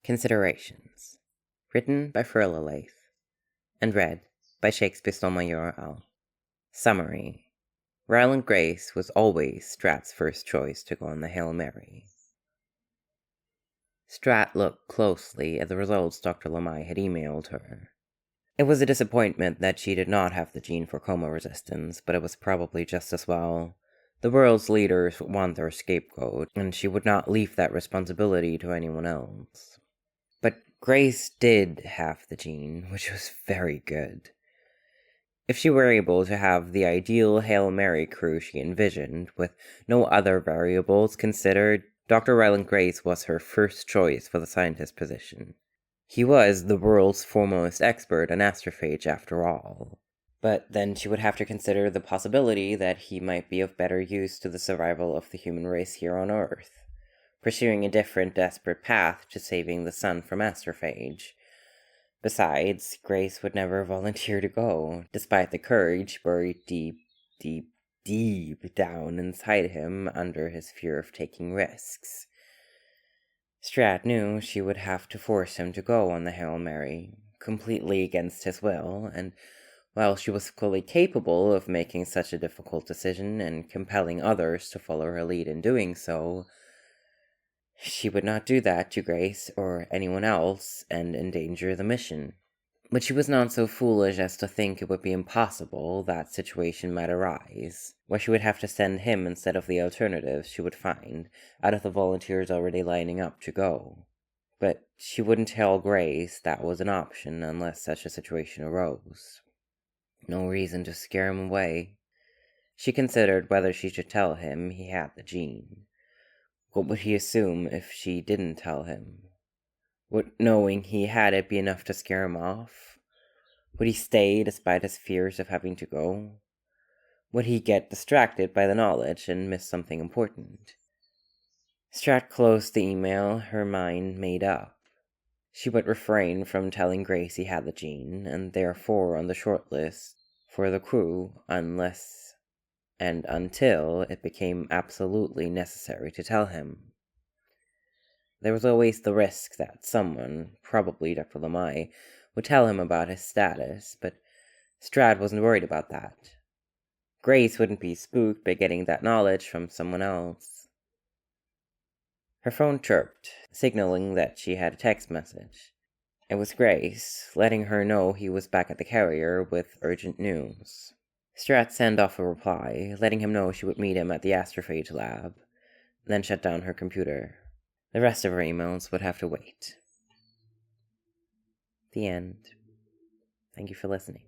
Considerations. Written by Frilla Lath. And read by Shakespeare Stole My URL. Summary. Ryland Grace was always Strat's first choice to go on the Hail Mary. Strat looked closely at the results Dr. Lamai had emailed her. It was a disappointment that she did not have the gene for coma resistance, but it was probably just as well. The world's leaders want their scapegoat, and she would not leave that responsibility to anyone else. But Grace did have the gene, which was very good. If she were able to have the ideal Hail Mary crew she envisioned, with no other variables considered, Dr. Ryland Grace was her first choice for the scientist position. He was the world's foremost expert on astrophage after all. But then she would have to consider the possibility that he might be of better use to the survival of the human race here on Earth, pursuing a different, desperate path to saving the sun from astrophage. Besides, Grace would never volunteer to go, despite the courage buried deep down inside him under his fear of taking risks. Strat knew she would have to force him to go on the Hail Mary, completely against his will, and while she was fully capable of making such a difficult decision and compelling others to follow her lead in doing so, she would not do that to Grace or anyone else and endanger the mission. But she was not so foolish as to think it would be impossible that situation might arise, where she would have to send him instead of the alternatives she would find out of the volunteers already lining up to go. But she wouldn't tell Grace that was an option unless such a situation arose. No reason to scare him away. She considered whether she should tell him he had the gene. What would he assume if she didn't tell him? Would knowing he had it be enough to scare him off? Would he stay despite his fears of having to go? Would he get distracted by the knowledge and miss something important? Strat closed the email, her mind made up. She would refrain from telling Grace he had the gene, and therefore on the short list for the crew, unless and until it became absolutely necessary to tell him. There was always the risk that someone, probably Dr. Lamai, would tell him about his status, but Strat wasn't worried about that. Grace wouldn't be spooked by getting that knowledge from someone else. Her phone chirped, signaling that she had a text message. It was Grace, letting her know he was back at the carrier with urgent news. Strat sent off a reply, letting him know she would meet him at the astrophage lab, then shut down her computer. The rest of her emails would have to wait. The end. Thank you for listening.